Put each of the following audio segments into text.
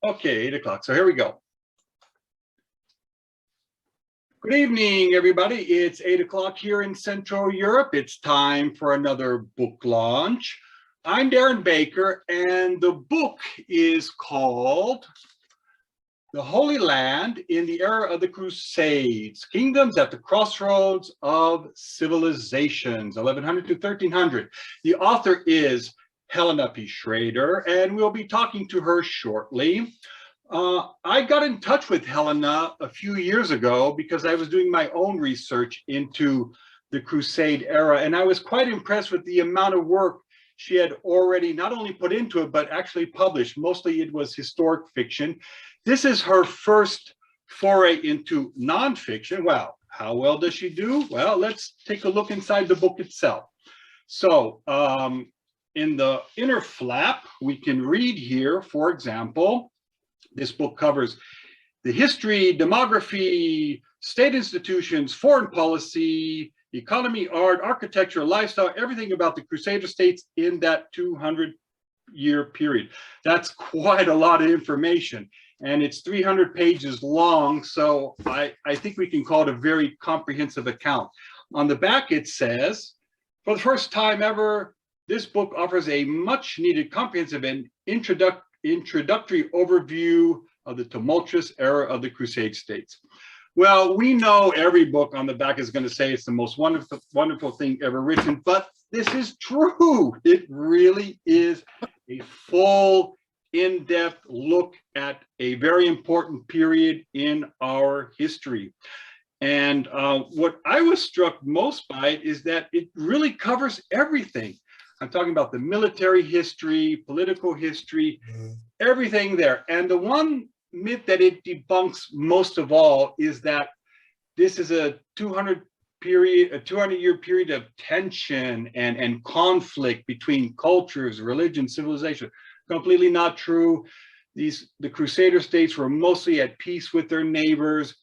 Okay, 8 o'clock. So here we go. Good evening, everybody. It's 8 o'clock here in Central Europe. It's time for another book launch. I'm Darren Baker, and the book is called The Holy Land in the Era of the Crusades, Kingdoms at the Crossroads of Civilizations, 1100 to 1300. The author is Helena P. Schrader, and we'll be talking to her shortly. I got in touch with Helena a few years ago because I was doing my own research into the Crusade era, and I was quite impressed with the amount of work she had already not only put into it, but actually published. Mostly it was historic fiction. This is her first foray into nonfiction. Wow, how well does she do? Well, let's take a look inside the book itself. So in the inner flap, we can read here, for example, this book covers the history, demography, state institutions, foreign policy, economy, art, architecture, lifestyle, everything about the Crusader States in that 200-year period. That's quite a lot of information, and it's 300 pages long, so I think we can call it a very comprehensive account. On the back it says, for the first time ever, this book offers a much-needed comprehensive and introductory overview of the tumultuous era of the Crusade states. Well, we know every book on the back is going to say it's the most wonderful thing ever written, but this is true. It really is a full, in-depth look at a very important period in our history. And what I was struck most by is that it really covers everything. I'm talking about the military history, political history, everything there. And the one myth that it debunks most of all is that this is a 200-year period of tension and conflict between cultures, religion, civilization. Completely not true. The Crusader states were mostly at peace with their neighbors.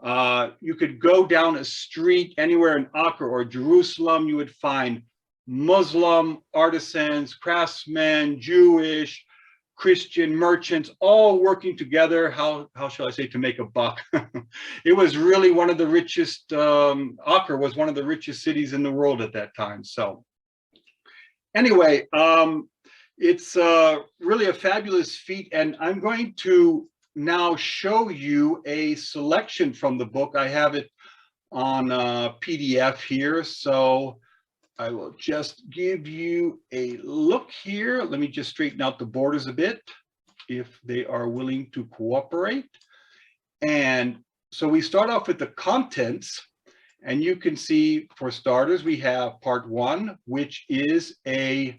You could go down a street anywhere in Acre or Jerusalem, you would find Muslim artisans, craftsmen, Jewish, Christian merchants, all working together, how shall I say, to make a buck. It was really one of the richest, Acre was one of the richest cities in the world at that time. So anyway, it's really a fabulous feat, and I'm going to now show you a selection from the book. I have it on PDF here, so I will just give you a look here. Let me just straighten out the borders a bit, if they are willing to cooperate. And so we start off with the contents, and you can see, for starters, we have part 1, which is a,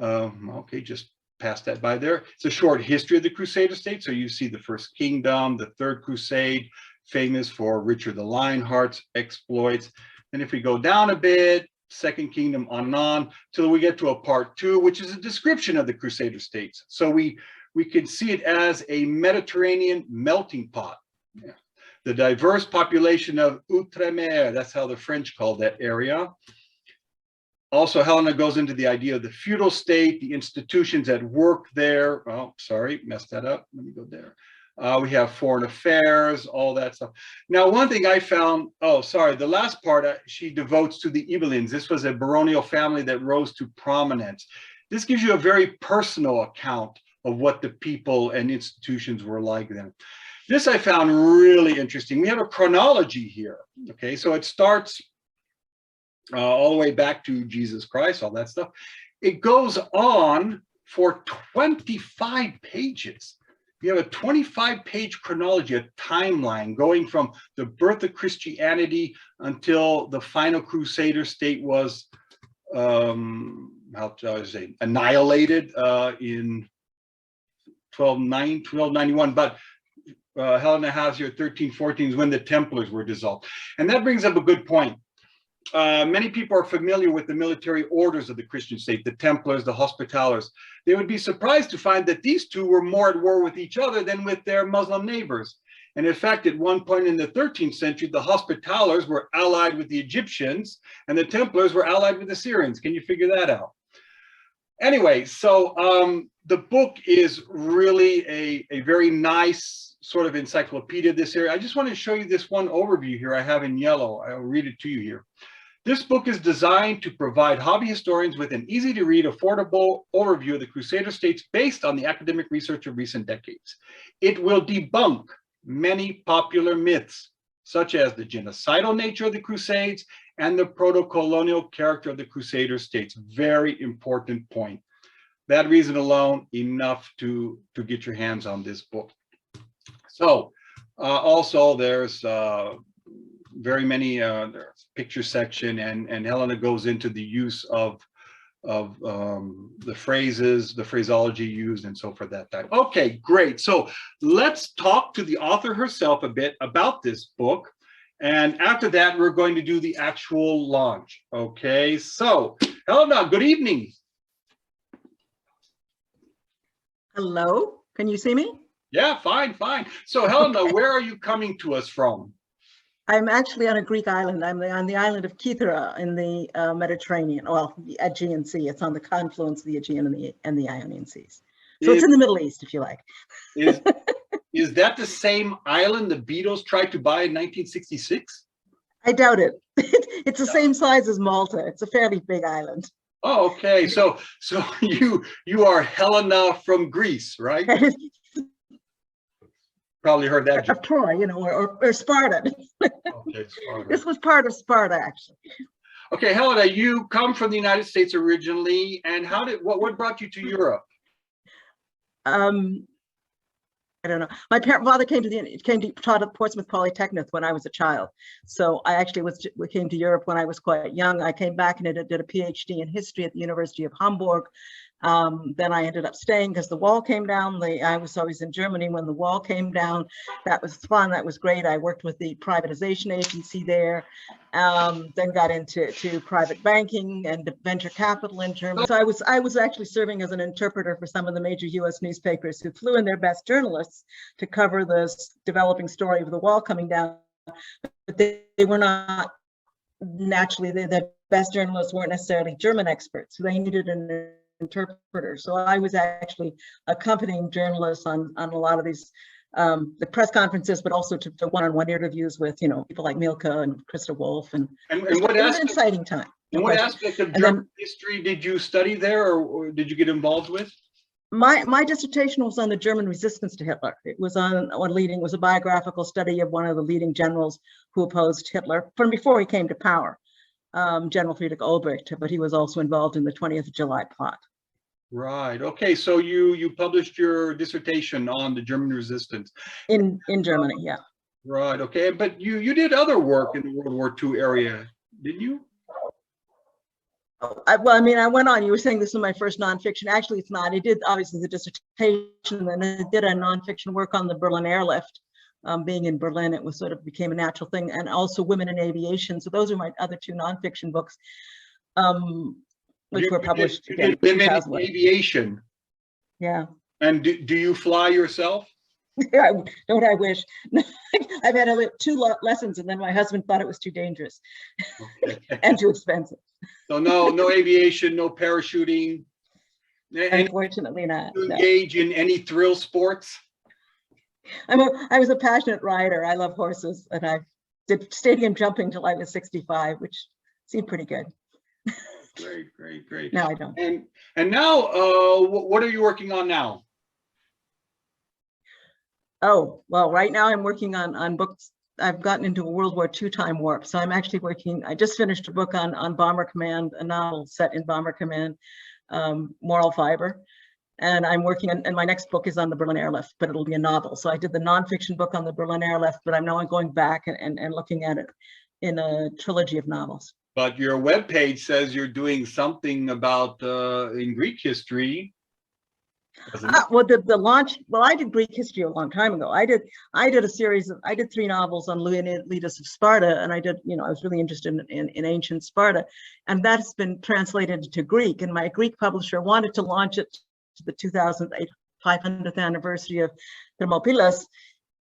okay, just pass that by there. It's a short history of the Crusader States. So you see the First Kingdom, the Third Crusade, famous for Richard the Lionheart's exploits. And if we go down a bit, Second Kingdom on till we get to a part 2, which is a description of the Crusader states. So we can see it as a Mediterranean melting pot. Yeah. The diverse population of Outremer, that's how the French called that area. Also, Helena goes into the idea of the feudal state, the institutions at work there. Oh, sorry, messed that up. Let me go there. We have foreign affairs, all that stuff. Now, one thing I found, oh, sorry, the last part she devotes to the Ibelins. This was a baronial family that rose to prominence. This gives you a very personal account of what the people and institutions were like then. This I found really interesting. We have a chronology here, okay? So it starts all the way back to Jesus Christ, all that stuff. It goes on for 25 pages. You have a 25-page chronology, a timeline going from the birth of Christianity until the final Crusader state was, how shall I say, annihilated in 1291. But Helena has here 1314 is when the Templars were dissolved. And that brings up a good point. Many people are familiar with the military orders of the Christian state, the Templars, the Hospitallers. They would be surprised to find that these two were more at war with each other than with their Muslim neighbors. And in fact, at one point in the 13th century, the Hospitallers were allied with the Egyptians and the Templars were allied with the Syrians. Can you figure that out? Anyway, so the book is really a very nice sort of encyclopedia of this area. I just want to show you this one overview here I have in yellow. I'll read it to you here. This book is designed to provide hobby historians with an easy to read, affordable overview of the Crusader States based on the academic research of recent decades. It will debunk many popular myths, such as the genocidal nature of the Crusades and the proto-colonial character of the Crusader States. Very important point. That reason alone, enough to get your hands on this book. So also there's very many there's picture section, and Helena goes into the use of the phrases, the phraseology used, and so forth that time. Okay, great. So let's talk to the author herself a bit about this book. And after that, we're going to do the actual launch. Okay, so Helena, good evening. Hello, can you see me? Yeah, fine, fine. So Helena, okay. Where are you coming to us from? I'm actually on a Greek island. I'm on the island of Kythera in the Mediterranean, well, the Aegean Sea. It's on the confluence of the Aegean and the Ionian Seas. So it's in the Middle East, if you like. Is that the same island the Beatles tried to buy in 1966? I doubt it. It's the same size as Malta. It's a fairly big island. Oh, okay. So you are Helena from Greece, right? Probably heard that. Of Troy, you know, or Sparta. Okay, Sparta. This was part of Sparta, actually. Okay, Helena, you come from the United States originally, and what brought you to Europe? I don't know. My father came to taught at Portsmouth Polytechnic when I was a child. So I actually came to Europe when I was quite young. I came back and did a PhD in history at the University of Hamburg. Then I ended up staying because the wall came down. I was always in Germany when the wall came down. That was fun. That was great. I worked with the privatization agency there. Then got into private banking and venture capital in Germany. So I was actually serving as an interpreter for some of the major U.S. newspapers who flew in their best journalists to cover the developing story of the wall coming down. But they were not naturally, the best journalists weren't necessarily German experts. So they needed an interpreter. So I was actually accompanying journalists on a lot of these the press conferences, but also to one-on-one interviews with, you know, people like Milka and Krista Wolf, and it was an exciting time. And what aspect of German history did you study there, or did you get involved with? My dissertation was on the German resistance to Hitler. It was was a biographical study of one of the leading generals who opposed Hitler from before he came to power, General Friedrich Olbricht, but he was also involved in the 20th of July plot. Right. Okay. So you published your dissertation on the German resistance in Germany. Yeah. Right. Okay. But you did other work in the World War II area, didn't you? Well, I mean, I went on. You were saying this was my first nonfiction. Actually, it's not. I did obviously the dissertation, and I did a nonfiction work on the Berlin airlift. Being in Berlin, it was sort of became a natural thing, and also women in aviation. So those are my other two nonfiction books. Which were published again. Women in aviation. Yeah. And do you fly yourself? Yeah, don't I wish? I've had two lessons, and then my husband thought it was too dangerous and too expensive. So no aviation, no parachuting. Unfortunately, not. To engage in any thrill sports? I was a passionate rider. I love horses, and I did stadium jumping till I was 65, which seemed pretty good. Great. No, I don't. And now, what are you working on now? Oh, well, right now I'm working on books. I've gotten into a World War II time warp. So I'm actually working, I just finished a book on Bomber Command, a novel set in Bomber Command, Moral Fiber. And I'm working on, and my next book is on the Berlin airlift, but it'll be a novel. So I did the nonfiction book on the Berlin airlift, but I'm now going back and looking at it in a trilogy of novels. But your webpage says you're doing something about in Greek history. Well, the launch. Well, I did Greek history a long time ago. I did a series of. I did 3 novels on Leonidas of Sparta, and I did. You know, I was really interested in ancient Sparta, and that's been translated to Greek. And my Greek publisher wanted to launch it to the 2008 500th anniversary of Thermopylae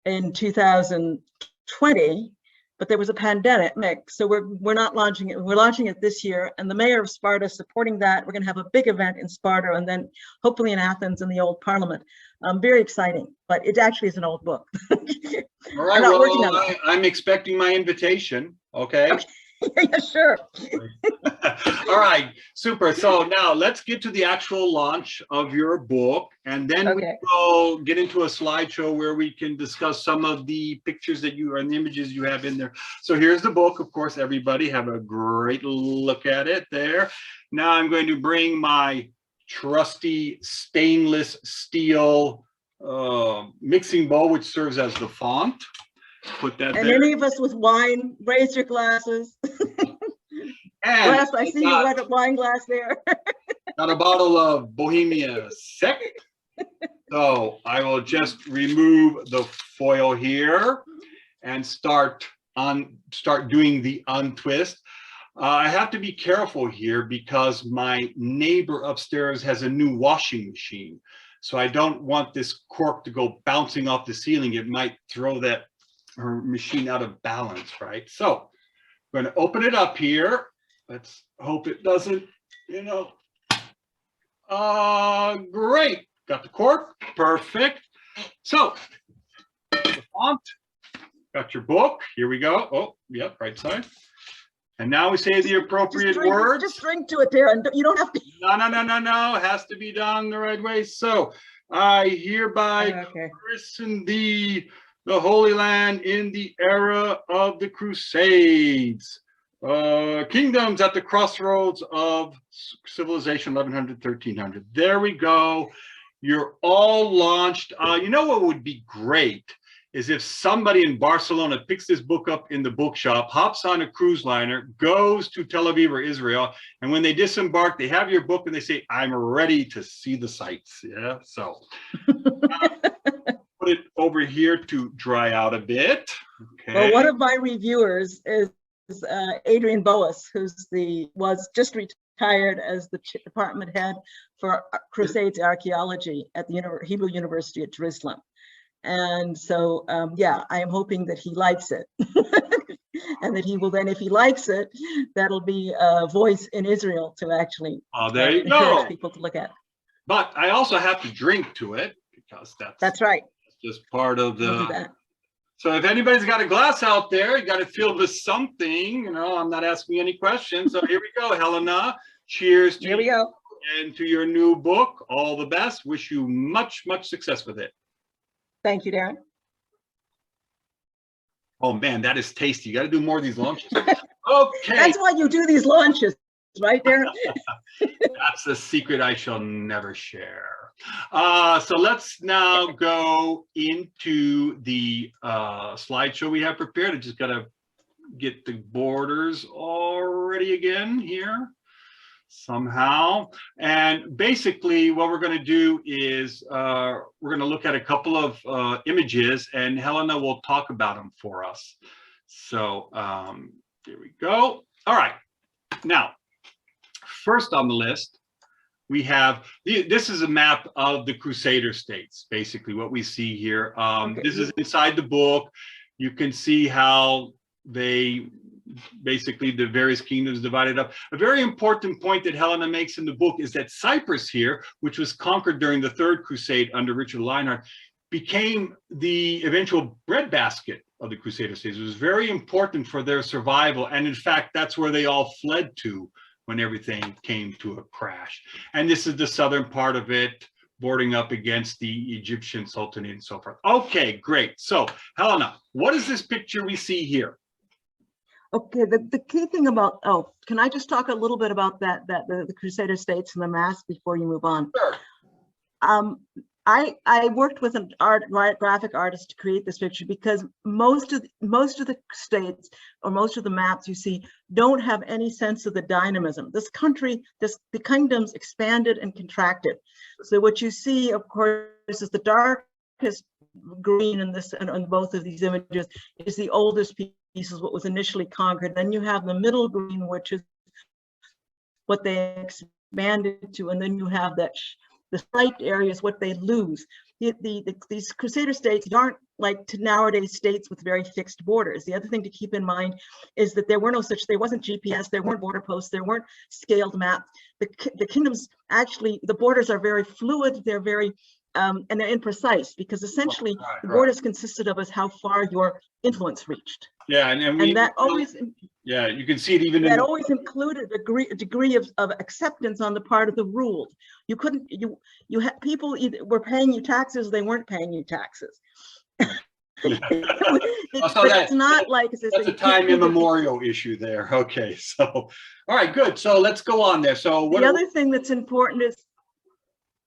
in 2020. but there was a pandemic, so we're not launching it. We're launching it this year, and the mayor of Sparta is supporting that. We're going to have a big event in Sparta, and then hopefully in Athens in the old Parliament. Very exciting, but it actually is an old book. All right, I'm not working on it. I'm expecting my invitation. Okay. Yeah, sure. All right, super. So now let's get to the actual launch of your book, and then we will get into a slideshow where we can discuss some of the pictures that you and the images you have in there. So here's the book. Of course, everybody have a great look at it there. Now I'm going to bring my trusty stainless steel mixing bowl, which serves as the font. Put that and there. Any of us with wine, raise your glasses. And glass, I see you got a wine glass there. Got a bottle of Bohemia Sec. So I will just remove the foil here and start doing the untwist. I have to be careful here because my neighbor upstairs has a new washing machine. So I don't want this cork to go bouncing off the ceiling. It might throw her machine out of balance, right? So I'm going to open it up here. Let's hope it doesn't, great. Got the cork, perfect. So the font, got your book. Here we go. Oh, yep, right side. And now we say the appropriate words. Just drink to it, Darren. You don't have to. No. It has to be done the right way. So I hereby christen thee the Holy Land in the era of the Crusades. Kingdoms at the crossroads of civilization, 1100, 1300. There we go. You're all launched. You know what would be great is if somebody in Barcelona picks this book up in the bookshop, hops on a cruise liner, goes to Tel Aviv or Israel, and when they disembark, they have your book and they say, I'm ready to see the sights. Yeah, so put it over here to dry out a bit. Okay. Well, one of my reviewers is Adrian Boas, was just retired as the department head for Crusades archaeology at the Hebrew University at Jerusalem. And so, I am hoping that he likes it. And that he will then, if he likes it, that'll be a voice in Israel to actually encourage people to look at. But I also have to drink to it because that's right. Just part of the. We'll do that. So if anybody's got a glass out there, you got to fill with something. I'm not asking any questions. So here we go, Helena. Cheers to you and to your new book. All the best. Wish you much, much success with it. Thank you, Darren. Oh man, that is tasty. You got to do more of these launches. Okay. That's why you do these launches, right, Darren? That's a secret I shall never share. So let's now go into the slideshow we have prepared. I just got to get the borders all ready again here somehow. And basically what we're going to do is we're going to look at a couple of images and Helena will talk about them for us. So here we go. All right. Now, first on the list, we have, this is a map of the Crusader States, basically what we see here. This is inside the book. You can see how they, basically the various kingdoms divided up. A very important point that Helena makes in the book is that Cyprus here, which was conquered during the Third Crusade under Richard Lionheart, became the eventual breadbasket of the Crusader States. It was very important for their survival. And in fact, that's where they all fled to when everything came to a crash. And this is the southern part of it, bordering up against the Egyptian Sultanate and so forth. Okay, great. So Helena, what is this picture we see here? Okay, the key thing about, can I just talk a little bit about the Crusader States and the mask before you move on? Sure. I worked with an graphic artist to create this picture because most of the states or most of the maps you see don't have any sense of the dynamism. This country, the kingdoms expanded and contracted. So what you see, of course, is the darkest green in this and on both of these images is the oldest pieces, what was initially conquered. Then you have the middle green, which is what they expanded to, and then you have that the striped area is what they lose. These Crusader states aren't like to nowadays states with very fixed borders. The other thing to keep in mind is that there wasn't GPS, there weren't border posts, there weren't scaled maps. The kingdoms, actually, the borders are very fluid, they're very, and they're imprecise, because essentially the borders consisted of how far your influence reached. Yeah, and that always, yeah, you can see it even that always included a degree of acceptance on the part of the ruled. You couldn't, you had people either were paying you taxes, they weren't paying you taxes. It's not like that's a time immemorial issue there. Okay, so all right, good. So let's go on there. So the other thing that's important is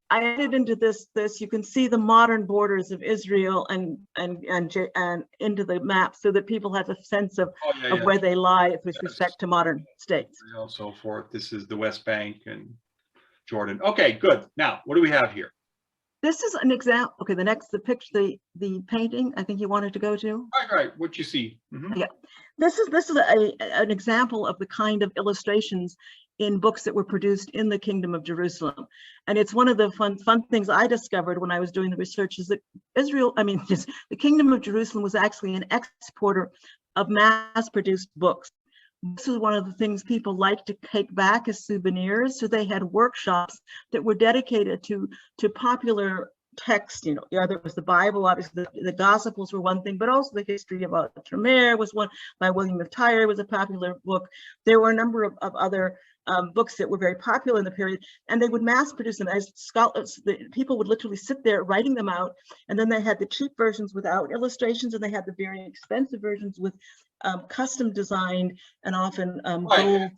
I added into this you can see the modern borders of Israel and into the map, so that people have a sense of where they lie with respect to modern states. And so forth. This is the West Bank and Jordan. Okay, good. Now, what do we have here? This is an example. Okay, the picture, the painting, I think you wanted to go to. Right. What you see. Mm-hmm. Yeah, this is an example of the kind of illustrations in books that were produced in the Kingdom of Jerusalem. And it's one of the fun things I discovered when I was doing the research, is that the Kingdom of Jerusalem was actually an exporter of mass-produced books. This is one of the things people like to take back as souvenirs. So they had workshops that were dedicated to popular text, there was the Bible, obviously the Gospels were one thing, but also the history about Tremere was one by William of Tyre, was a popular book. There were a number of other books that were very popular in the period, and they would mass produce them as scholars. People would literally sit there writing them out, and then they had the cheap versions without illustrations, and they had the very expensive versions with custom designed and often gold,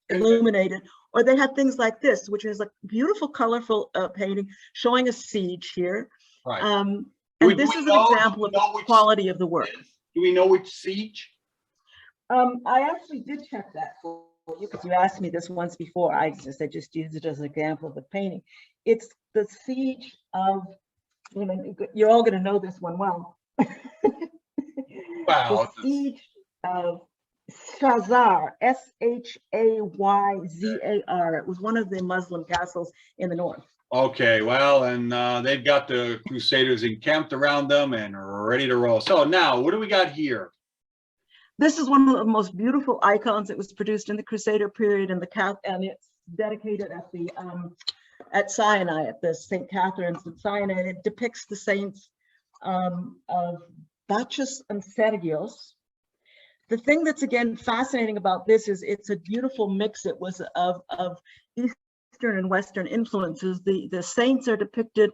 illuminated. Or they had things like this, which is a beautiful, colorful painting showing a siege here. Right. And this is an example of the quality of the work. Do we know which siege? I actually did check that for you, because you asked me this once before. I just used it as an example of the painting. It's the siege of, you're all going to know this one well. Wow. The siege of Schrader, Shayzar. It was one of the Muslim castles in the north. Okay, well, and they've got the Crusaders encamped around them and ready to roll. So now, what do we got here? This is one of the most beautiful icons that was produced in the Crusader period, and it's dedicated at Sinai, at the St. Catherine's at Sinai. And it depicts the saints of Bacchus and Sergius. The thing that's again fascinating about this is it's a beautiful mix. It was of Eastern and Western influences. The saints are depicted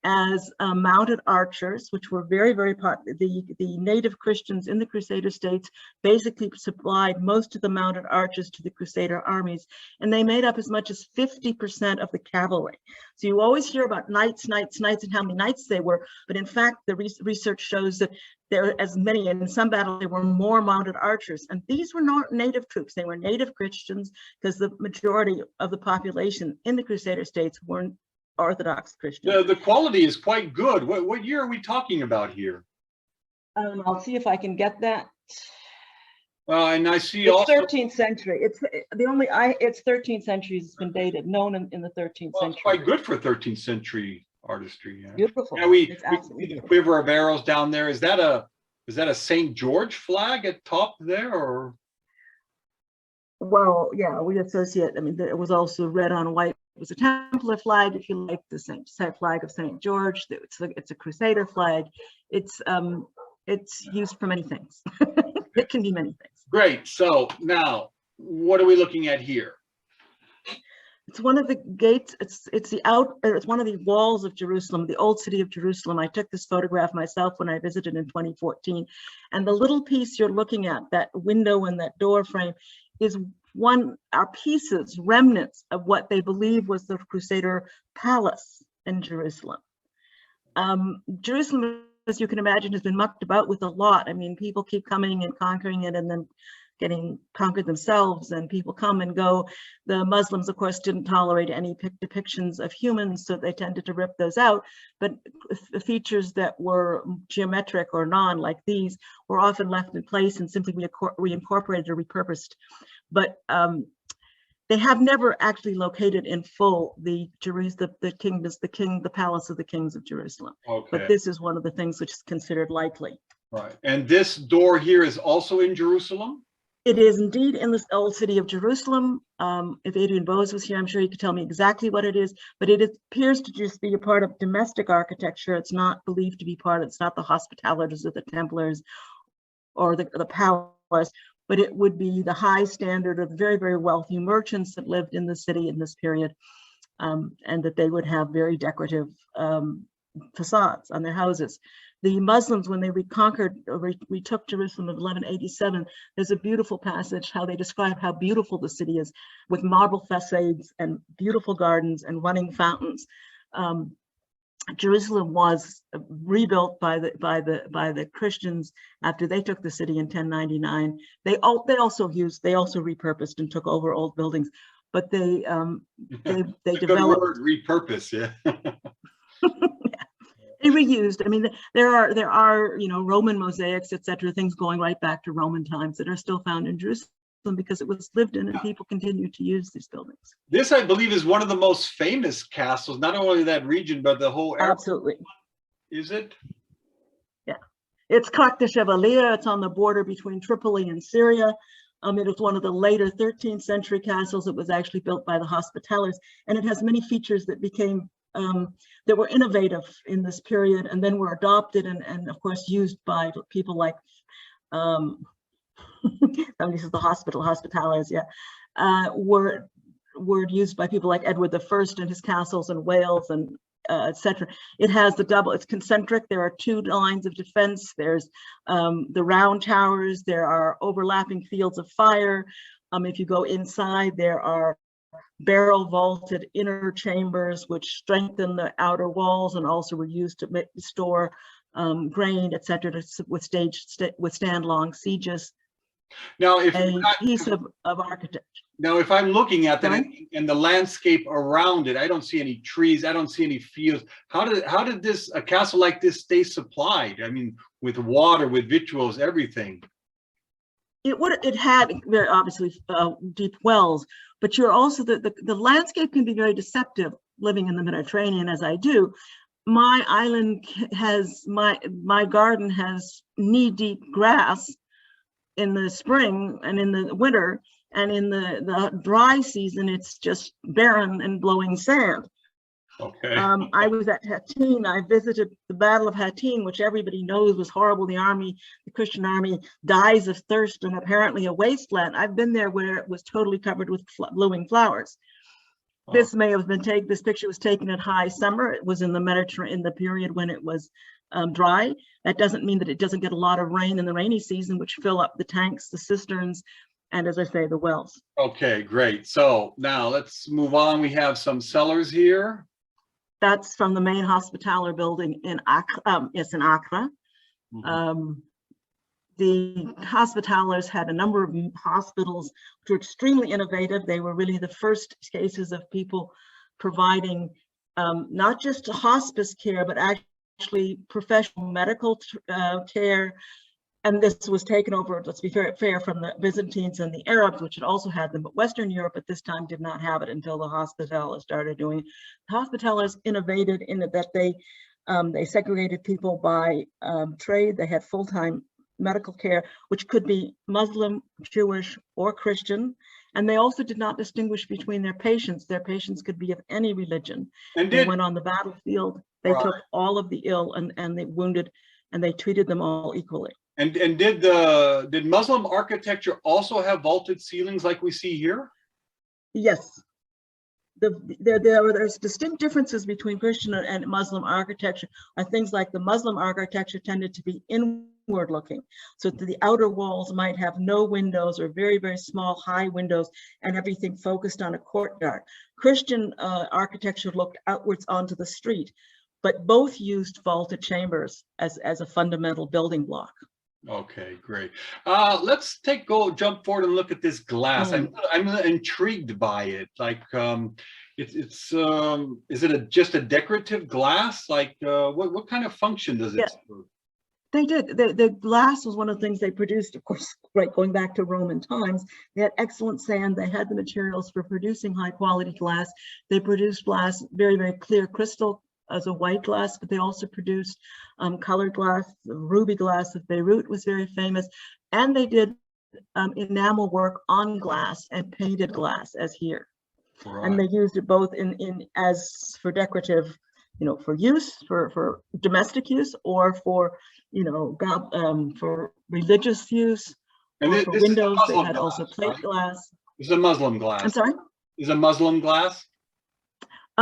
as mounted archers, which were very, very popular. The native Christians in the Crusader states basically supplied most of the mounted archers to the Crusader armies, and they made up as much as 50% of the cavalry. So you always hear about knights, and how many knights they were, but in fact, the research shows that there are as many, and in some battles there were more mounted archers. And these were not native troops; they were native Christians, because the majority of the population in the Crusader states weren't Orthodox Christian. The quality is quite good. What year are we talking about here? I'll see if I can get that. Well, and I see it's also 13th century. It's 13th century. It's been dated, known in the 13th century. It's quite good for 13th century artistry. Yeah. Beautiful. Yeah, we see the quiver of arrows down there. Is that a St. George flag at top there, or? Well, yeah, we associate. I mean, it was also red on white. It was a Templar flag, if you like, the same flag of St. George. It's a Crusader flag. It's used for many things. It can be many things. Great. So now, what are we looking at here? It's one of the gates. It's one of the walls of Jerusalem, the old city of Jerusalem. I took this photograph myself when I visited in 2014, and the little piece you're looking at, that window and that door frame, are pieces, remnants of what they believe was the Crusader palace in Jerusalem. Jerusalem, as you can imagine, has been mucked about with a lot. I mean, people keep coming and conquering it, and then getting conquered themselves, and people come and go. The Muslims, of course, didn't tolerate any depictions of humans, so they tended to rip those out. But features that were geometric or non, like these, were often left in place and simply reincorporated or repurposed. But They have never actually located in full the palace of the kings of Jerusalem. Okay. But this is one of the things which is considered likely. Right. And this door here is also in Jerusalem? It is indeed in the old city of Jerusalem. If Adrian Bose was here, I'm sure he could tell me exactly what it is, but it appears to just be a part of domestic architecture. It's not believed to be it's not the hospitalities of the Templars or the palace, but it would be the high standard of very, very wealthy merchants that lived in the city in this period, and that they would have very decorative facades on their houses. The Muslims, when they reconquered or retook Jerusalem in 1187, there's a beautiful passage how they describe how beautiful the city is, with marble facades and beautiful gardens and running fountains. Jerusalem was rebuilt by the Christians after they took the city in 1099. They also repurposed and took over old buildings, but they developed. Good word, repurpose, yeah. They reused. I mean, there are Roman mosaics, etc., things going right back to Roman times that are still found in Jerusalem because it was lived in and people continue to use these buildings. This, I believe, is one of the most famous castles, not only that region, but the whole area. Absolutely. Is it? Yeah. It's Crac de Chevalier. It's on the border between Tripoli and Syria. It is one of the later 13th century castles. It was actually built by the Hospitallers, and it has many features that became that were innovative in this period and then were adopted and of course used by people like somebody says the Hospitallers, yeah, were used by people like Edward I and his castles in Wales and etc. It has it's concentric. There are two lines of defense. There's the round towers. There are overlapping fields of fire. If you go inside, there are barrel vaulted inner chambers which strengthen the outer walls and also were used to store grain, etc., to withstand long sieges. Now, if piece of architecture. Now, if I'm looking at that and the landscape around it, I don't see any trees, I don't see any fields. How did a castle like this stay supplied? I mean, with water, with victuals, everything. It had very obviously deep wells, but you're also the landscape can be very deceptive living in the Mediterranean as I do. My island has my garden has knee-deep grass in the spring and in the winter, and in the dry season it's just barren and blowing sand. Okay. I was at Hattin. I visited the Battle of Hattin, which everybody knows was horrible. The Christian army dies of thirst and apparently a wasteland. I've been there where it was totally covered with blooming flowers. Oh. This picture was taken at high summer. It was in the Mediterranean in the period when it was dry. That doesn't mean that it doesn't get a lot of rain in the rainy season, which fill up the tanks, the cisterns, and as I say, the wells. Okay, great. So now let's move on. We have some cellars here. That's from the main Hospitaller building in Accra. It's in Accra. Mm-hmm. The Hospitallers had a number of hospitals which were extremely innovative. They were really the first cases of people providing not just hospice care, but actually professional medical care. And this was taken over, let's be fair, from the Byzantines and the Arabs, which had also had them, but Western Europe at this time did not have it until the Hospitallers started doing it. The Hospitallers innovated in that they segregated people by trade. They had full-time medical care, which could be Muslim, Jewish, or Christian. And they also did not distinguish between their patients. Their patients could be of any religion. And they went on the battlefield. They took all of the ill and the wounded, and they treated them all equally. And did Muslim architecture also have vaulted ceilings like we see here? Yes. There's distinct differences between Christian and Muslim architecture. Things like the Muslim architecture tended to be inward looking, so that the outer walls might have no windows or very, very small high windows and everything focused on a courtyard. Christian architecture looked outwards onto the street, but both used vaulted chambers as a fundamental building block. Okay, great. Let's jump forward and look at this glass. I'm intrigued by it. Like, is it just a decorative glass? Like, what kind of function does it serve? They did. The glass was one of the things they produced, of course, right, going back to Roman times. They had excellent sand. They had the materials for producing high quality glass. They produced glass, very, very clear crystal as a white glass, but they also produced colored glass. The ruby glass of Beirut was very famous. And they did enamel work on glass and painted glass as here. Right. And they used it both in as for decorative, for use, for domestic use, or for, for religious use, And or for this windows. is a They Muslim had glass, also plate right? glass. This is a Muslim glass. I'm sorry? Is a Muslim glass?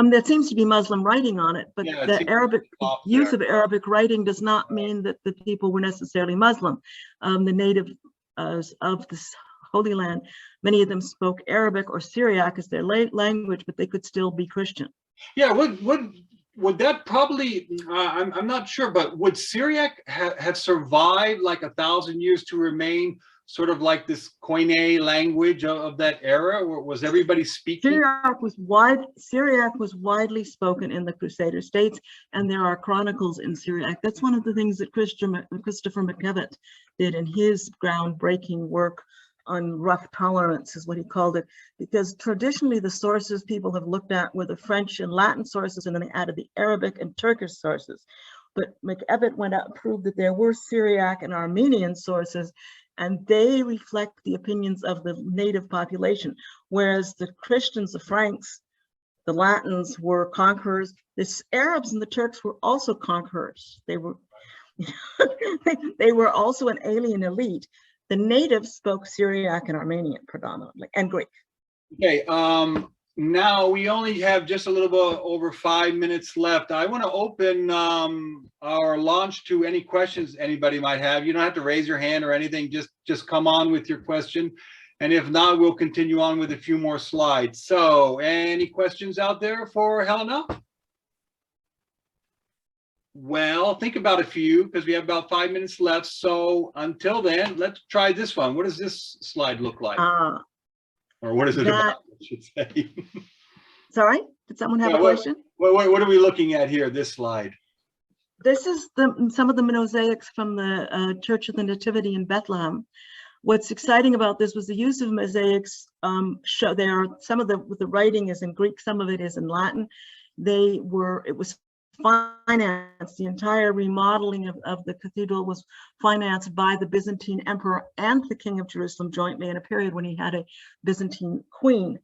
There seems to be Muslim writing on it, but Yeah, the Arabic use of Arabic writing does not mean that the people were necessarily Muslim. The native of this Holy Land, many of them spoke Arabic or Syriac as their language, but they could still be Christian. Yeah, would that probably, I'm not sure, but would Syriac have survived like 1,000 years to remain sort of like this Koine language of that era? Or was everybody speaking? Syriac was widely spoken in the Crusader States, and there are chronicles in Syriac. That's one of the things that Christopher McKevitt did in his groundbreaking work on rough tolerance, is what he called it, because traditionally the sources people have looked at were the French and Latin sources, and then they added the Arabic and Turkish sources. But McEvitt went out and proved that there were Syriac and Armenian sources, and they reflect the opinions of the native population, whereas the Christians, the Franks, the Latins were conquerors. The Arabs and the Turks were also conquerors. They were, they were also an alien elite. The natives spoke Syriac and Armenian predominantly, and Greek. Okay, now we only have just a little bit over 5 minutes left. I want to open our launch to any questions anybody might have. You don't have to raise your hand or anything, just come on with your question. And if not, we'll continue on with a few more slides. So any questions out there for Helena? Well, think about a few, because we have about 5 minutes left. So until then, let's try this one. What does this slide look like? Or what is it about, I should say? Sorry, did someone have a question? What are we looking at here, this slide? This is some of the mosaics from the Church of the Nativity in Bethlehem. What's exciting about this was the use of mosaics. Some of the writing is in Greek, some of it is in Latin. It was financed, the entire remodeling of the cathedral was financed by the Byzantine emperor and the king of Jerusalem jointly in a period when he had a Byzantine queen.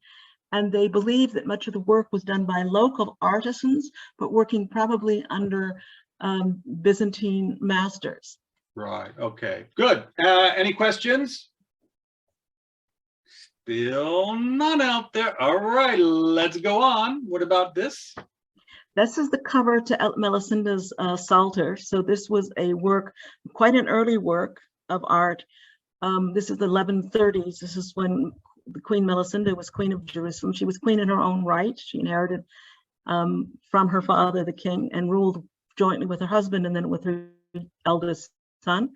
And they believe that much of the work was done by local artisans, but working probably under Byzantine masters. Right, okay, good. Any questions? Still none out there. All right, let's go on. What about this? This is the cover to Melissenda's Psalter. So this was a work, quite an early work of art. This is the 1130s. This is when the Queen Melisenda was Queen of Jerusalem. She was queen in her own right. She inherited from her father, the king, and ruled jointly with her husband and then with her eldest son.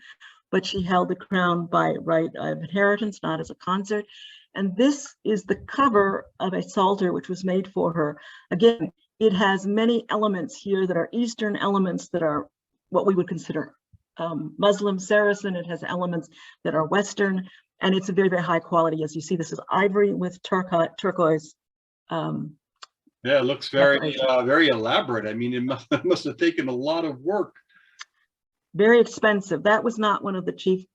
But she held the crown by right of inheritance, not as a consort. And this is the cover of a Psalter which was made for her. Again, it has many elements here that are Eastern elements that are what we would consider Muslim Saracen. It has elements that are Western, and it's a very, very high quality. As you see, this is ivory with turquoise. Yeah, it looks very, very elaborate. I mean, it must have taken a lot of work. Very expensive. That was not one of the cheap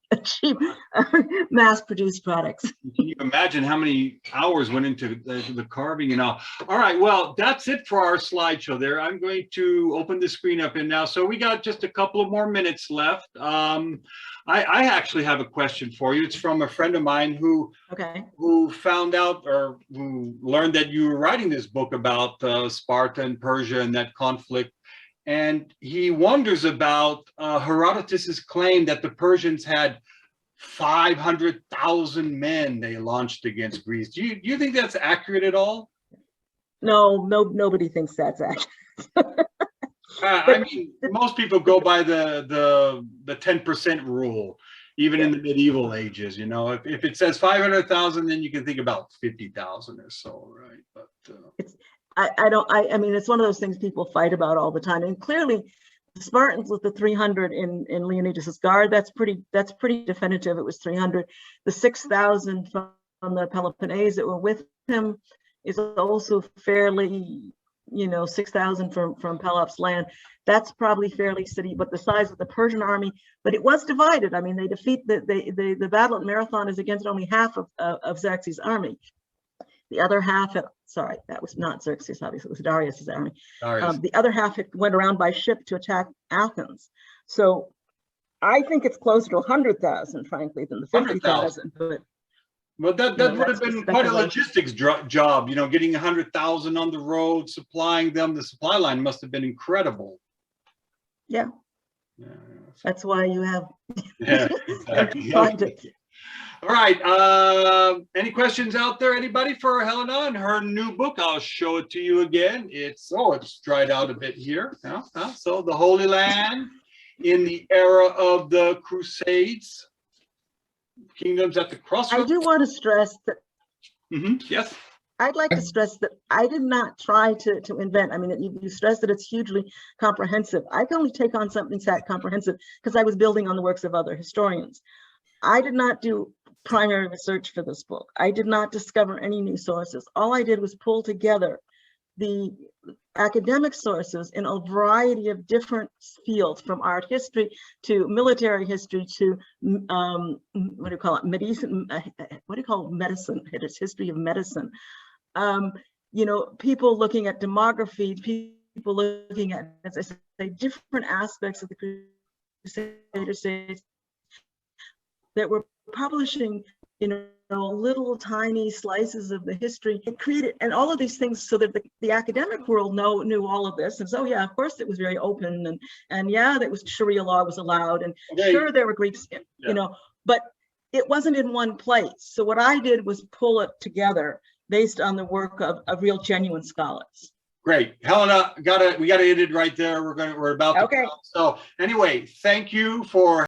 mass-produced products. Can you imagine how many hours went into the carving and all? All right, well, that's it for our slideshow there. I'm going to open the screen up and now. So we got just a couple of more minutes left. I actually have a question for you. It's from a friend of mine who found out or who learned that you were writing this book about Sparta and Persia and that conflict. And he wonders about Herodotus's claim that the Persians had 500,000 men they launched against Greece. Do you think that's accurate at all? No, nobody thinks that's accurate. I mean, most people go by the 10% rule, even in the medieval ages. You know, if it says 500,000, then you can think about 50,000 or so, right? But I mean, it's one of those things people fight about all the time. And clearly, Spartans with the 300 in Leonidas's guard, that's pretty definitive. It was 300. The 6,000 from the Peloponnese that were with him is also fairly, 6,000 from Pelops land. That's probably fairly steady, but the size of the Persian army, but it was divided. I mean, they defeat the battle at Marathon is against only half of Xerxes' army. The other half, sorry, that was not Xerxes, obviously, it was Darius's army. The other half went around by ship to attack Athens. So I think it's closer to 100,000, frankly, than the 50,000. But that would have been quite a logistics job, getting 100,000 on the road, supplying them. The supply line must have been incredible. Yeah. That's why you have. Yeah, exactly. All right. Any questions out there? Anybody for Helena and her new book? I'll show it to you again. It's dried out a bit here. So the Holy Land in the era of the Crusades, kingdoms at the crossroads. I do want to stress that. Yes. I'd like to stress that I did not try to invent. I mean, you stress that it's hugely comprehensive. I can only take on something that comprehensive because I was building on the works of other historians. I did not do primary research for this book. I did not discover any new sources. All I did was pull together the academic sources in a variety of different fields, from art history to military history to what do you call it? Medicine. What do you call medicine? It's history of medicine. People looking at demography, people looking at, as I say, different aspects of the Crusader States that were publishing, little tiny slices of the history. It created, and all of these things, so that the academic world knew all of this. And so, yeah, of course, it was very open, and yeah, that was Sharia law was allowed, and sure, there were Greeks, but it wasn't in one place. So what I did was pull it together based on the work of real, genuine scholars. Great, Helena, we gotta end it right there. We're about to. Okay. So anyway, thank you for